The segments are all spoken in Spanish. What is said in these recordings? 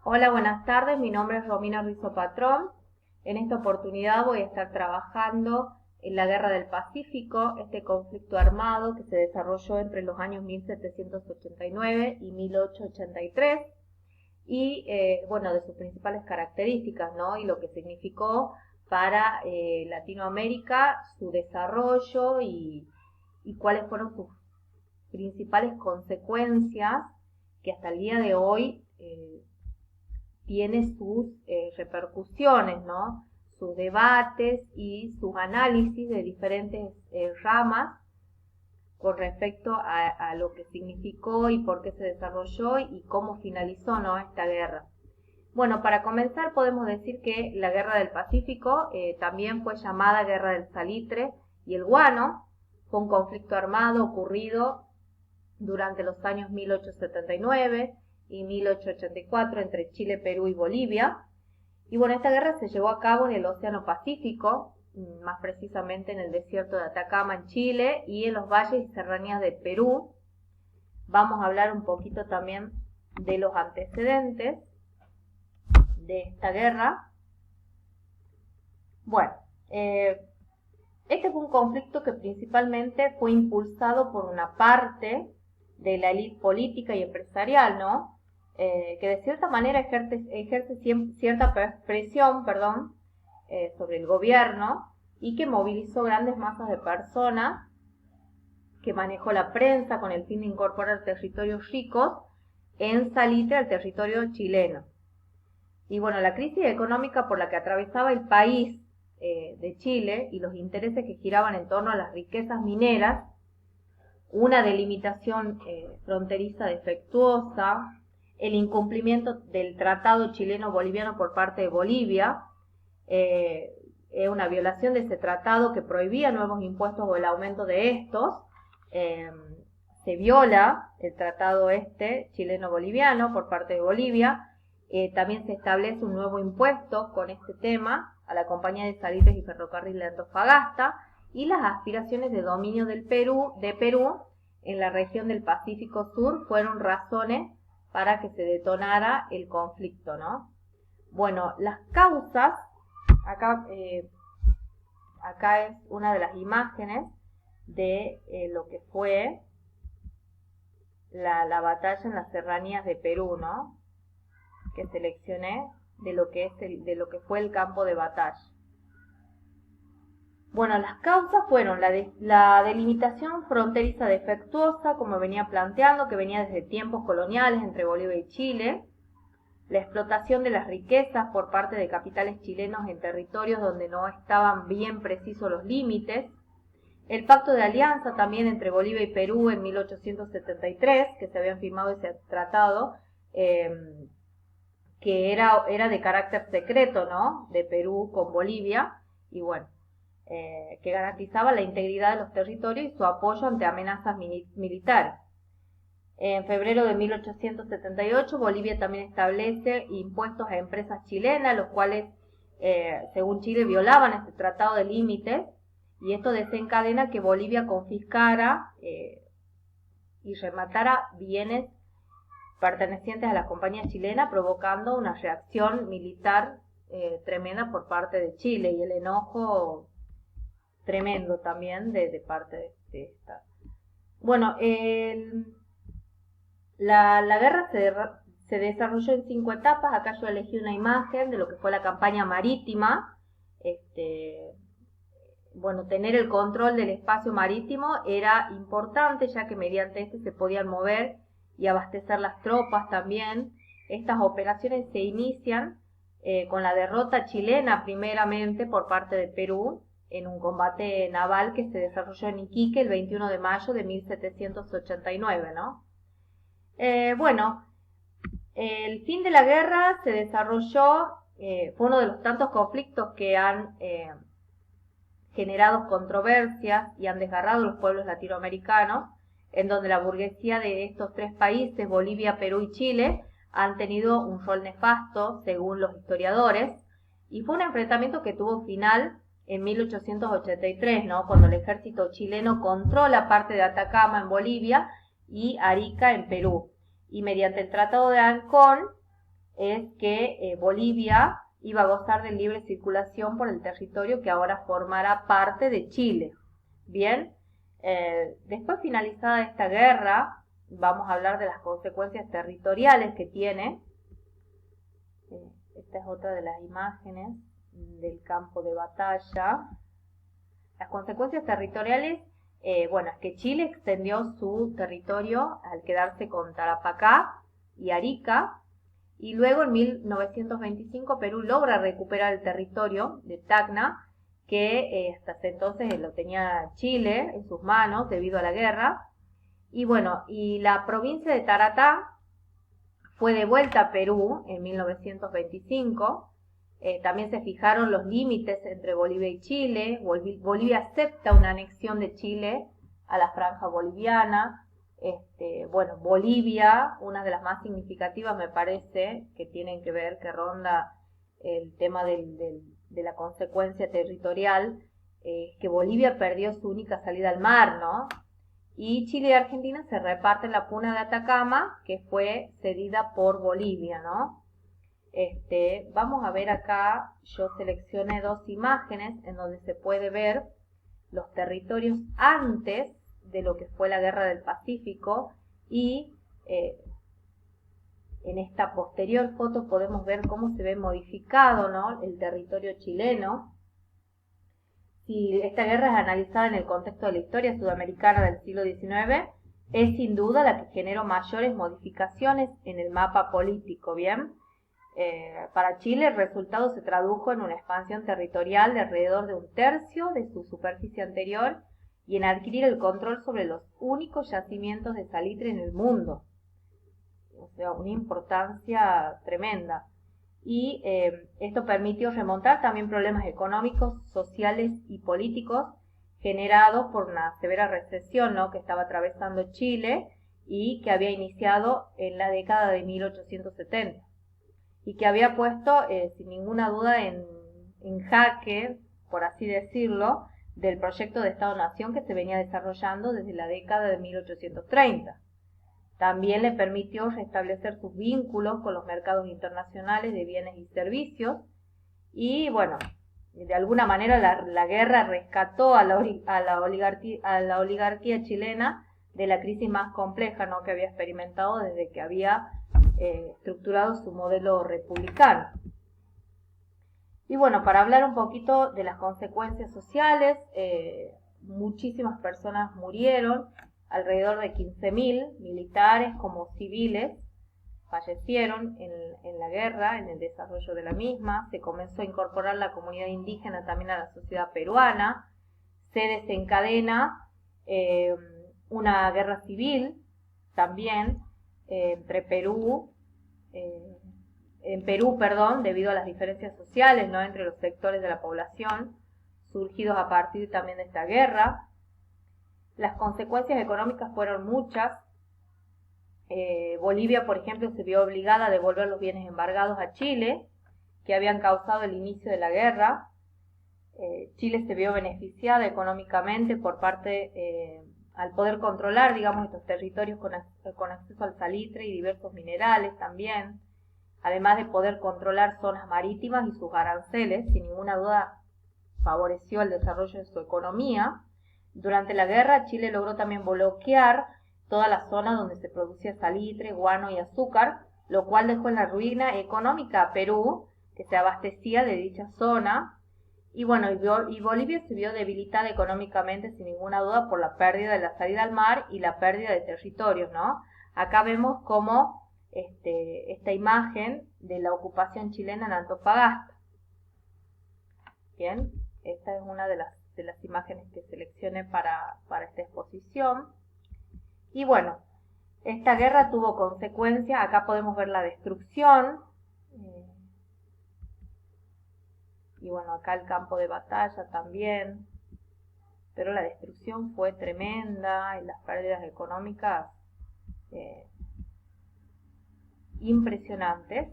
Hola, buenas tardes. Mi nombre es Romina Rizo Patrón. En esta oportunidad voy a estar trabajando en la Guerra del Pacífico, este conflicto armado que se desarrolló entre los años 1789 y 1883 y bueno, de sus principales características, ¿no? Y lo que significó para Latinoamérica, su desarrollo y cuáles fueron sus principales consecuencias que hasta el día de hoy tiene sus repercusiones, ¿no? Sus debates y sus análisis de diferentes ramas con respecto a lo que significó y por qué se desarrolló y cómo finalizó, ¿no?, esta guerra. Bueno, para comenzar podemos decir que la Guerra del Pacífico también fue llamada Guerra del Salitre y el Guano. Fue un conflicto armado ocurrido durante los años 1879 y 1884 entre Chile, Perú y Bolivia. Y bueno, esta guerra se llevó a cabo en el Océano Pacífico, más precisamente en el desierto de Atacama en Chile y en los valles y serranías de Perú. Vamos a hablar un poquito también de los antecedentes de esta guerra. Bueno, este fue un conflicto que principalmente fue impulsado por una parte de la élite política y empresarial, ¿no? Que de cierta manera ejerce cierta presión, sobre el gobierno y que movilizó grandes masas de personas, que manejó la prensa con el fin de incorporar territorios ricos en salitre al territorio chileno. Y bueno, la crisis económica por la que atravesaba el país de Chile y los intereses que giraban en torno a las riquezas mineras, una delimitación fronteriza defectuosa, el incumplimiento del tratado chileno-boliviano por parte de Bolivia, una violación de ese tratado que prohibía nuevos impuestos o el aumento de estos, se viola el tratado chileno-boliviano por parte de Bolivia. También se establece un nuevo impuesto con este tema a la Compañía de Salitres y Ferrocarril de Antofagasta y las aspiraciones de dominio de Perú en la región del Pacífico Sur fueron razones para que se detonara el conflicto, ¿no? Bueno, las causas, acá es una de las imágenes de lo que fue la batalla en las serranías de Perú, ¿no?, que seleccioné de lo que fue el campo de batalla. Bueno, las causas fueron la delimitación fronteriza defectuosa, como venía planteando, que venía desde tiempos coloniales entre Bolivia y Chile, la explotación de las riquezas por parte de capitales chilenos en territorios donde no estaban bien precisos los límites, el pacto de alianza también entre Bolivia y Perú en 1873, que se habían firmado ese tratado, que era de carácter secreto, ¿no?, de Perú con Bolivia, y bueno, que garantizaba la integridad de los territorios y su apoyo ante amenazas militares. En febrero de 1878, Bolivia también establece impuestos a empresas chilenas, los cuales, según Chile, violaban este tratado de límites, y esto desencadena que Bolivia confiscara y rematara bienes pertenecientes a la compañía chilena, provocando una reacción militar tremenda por parte de Chile y el enojo tremendo también de parte de esta. Bueno, la guerra se desarrolló en 5 etapas. Acá yo elegí una imagen de lo que fue la campaña marítima. Bueno, tener el control del espacio marítimo era importante, ya que mediante este se podían mover y abastecer las tropas también. Estas operaciones se inician con la derrota chilena primeramente por parte de Perú en un combate naval que se desarrolló en Iquique el 21 de mayo de 1789, ¿no? Bueno, el fin de la guerra se desarrolló, fue uno de los tantos conflictos que han generado controversias y han desgarrado los pueblos latinoamericanos, en donde la burguesía de estos 3 países, Bolivia, Perú y Chile, han tenido un rol nefasto, según los historiadores, y fue un enfrentamiento que tuvo final en 1883, ¿no?, cuando el ejército chileno controla parte de Atacama en Bolivia y Arica en Perú, y mediante el Tratado de Ancón es que Bolivia iba a gozar de libre circulación por el territorio que ahora formará parte de Chile. Bien, después finalizada esta guerra, vamos a hablar de las consecuencias territoriales que tiene. Esta es otra de las imágenes del campo de batalla. Las consecuencias territoriales, bueno, es que Chile extendió su territorio al quedarse con Tarapacá y Arica, y luego en 1925 Perú logra recuperar el territorio de Tacna, que hasta ese entonces lo tenía Chile en sus manos debido a la guerra. Y bueno, y la provincia de Taratá fue devuelta a Perú en 1925. También se fijaron los límites entre Bolivia y Chile. Bolivia acepta una anexión de Chile a la franja boliviana. Bueno, Bolivia, una de las más significativas me parece, que tienen que ver, que ronda el tema de la consecuencia territorial, que Bolivia perdió su única salida al mar, ¿no? Y Chile y Argentina se reparten la puna de Atacama, que fue cedida por Bolivia, ¿no? Vamos a ver acá, yo seleccioné dos imágenes en donde se puede ver los territorios antes de lo que fue la Guerra del Pacífico, y en esta posterior foto podemos ver cómo se ve modificado, ¿no?, el territorio chileno. Si esta guerra es analizada en el contexto de la historia sudamericana del siglo XIX, es sin duda la que generó mayores modificaciones en el mapa político, ¿bien? Para Chile el resultado se tradujo en una expansión territorial de alrededor de 1/3 de su superficie anterior y en adquirir el control sobre los únicos yacimientos de salitre en el mundo. O sea, una importancia tremenda. Y esto permitió remontar también problemas económicos, sociales y políticos generados por una severa recesión, ¿no?, que estaba atravesando Chile y que había iniciado en la década de 1870 y que había puesto sin ninguna duda en jaque, por así decirlo, del proyecto de Estado-Nación que se venía desarrollando desde la década de 1830. También le permitió restablecer sus vínculos con los mercados internacionales de bienes y servicios. Y bueno, de alguna manera la guerra rescató a la oligarquía chilena de la crisis más compleja, ¿no?, que había experimentado desde que había estructurado su modelo republicano. Y bueno, para hablar un poquito de las consecuencias sociales, muchísimas personas murieron. Alrededor de 15.000 militares como civiles fallecieron en la guerra, en el desarrollo de la misma. Se comenzó a incorporar la comunidad indígena también a la sociedad peruana. Se desencadena una guerra civil también entre Perú, debido a las diferencias sociales, ¿no?, entre los sectores de la población, surgidos a partir también de esta guerra. Las consecuencias económicas fueron muchas. Bolivia, por ejemplo, se vio obligada a devolver los bienes embargados a Chile, que habían causado el inicio de la guerra. Chile se vio beneficiada económicamente por parte, al poder controlar, digamos, estos territorios con acceso al salitre y diversos minerales también, además de poder controlar zonas marítimas y sus aranceles. Sin ninguna duda favoreció el desarrollo de su economía. Durante la guerra, Chile logró también bloquear toda la zona donde se producía salitre, guano y azúcar, lo cual dejó en la ruina económica a Perú, que se abastecía de dicha zona. Y bueno, y Bolivia se vio debilitada económicamente sin ninguna duda por la pérdida de la salida al mar y la pérdida de territorios, ¿no? Acá vemos cómo esta imagen de la ocupación chilena en Antofagasta. Bien, esta es una de las imágenes que seleccioné para esta exposición. Y bueno, esta guerra tuvo consecuencias. Acá podemos ver la destrucción. Y bueno, acá el campo de batalla también. Pero la destrucción fue tremenda y las pérdidas económicas impresionantes.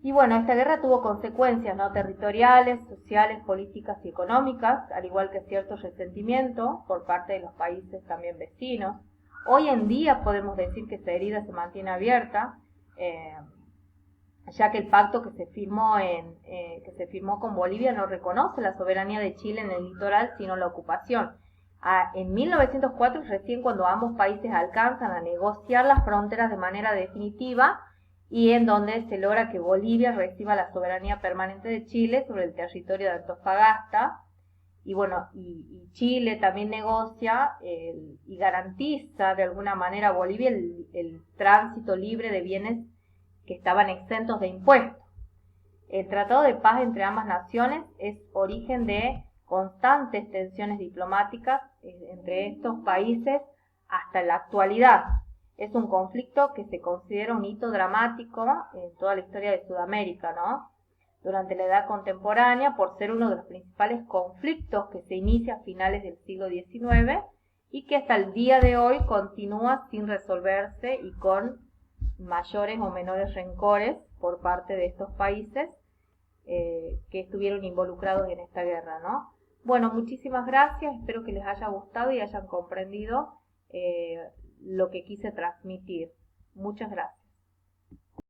Y bueno, esta guerra tuvo consecuencias, ¿no?, territoriales, sociales, políticas y económicas, al igual que cierto resentimiento por parte de los países también vecinos. Hoy en día podemos decir que esta herida se mantiene abierta. ya que el pacto que se firmó con Bolivia no reconoce la soberanía de Chile en el litoral, sino la ocupación. En 1904 es recién cuando ambos países alcanzan a negociar las fronteras de manera definitiva y en donde se logra que Bolivia reciba la soberanía permanente de Chile sobre el territorio de Antofagasta. Y bueno, y Chile también negocia y garantiza de alguna manera a Bolivia el tránsito libre de bienes que estaban exentos de impuestos. El Tratado de Paz entre ambas naciones es origen de constantes tensiones diplomáticas entre estos países hasta la actualidad. Es un conflicto que se considera un hito dramático en toda la historia de Sudamérica, ¿no? Durante la Edad Contemporánea, por ser uno de los principales conflictos que se inicia a finales del siglo XIX y que hasta el día de hoy continúa sin resolverse y con mayores o menores rencores por parte de estos países que estuvieron involucrados en esta guerra, ¿no? Bueno, muchísimas gracias, espero que les haya gustado y hayan comprendido lo que quise transmitir. Muchas gracias.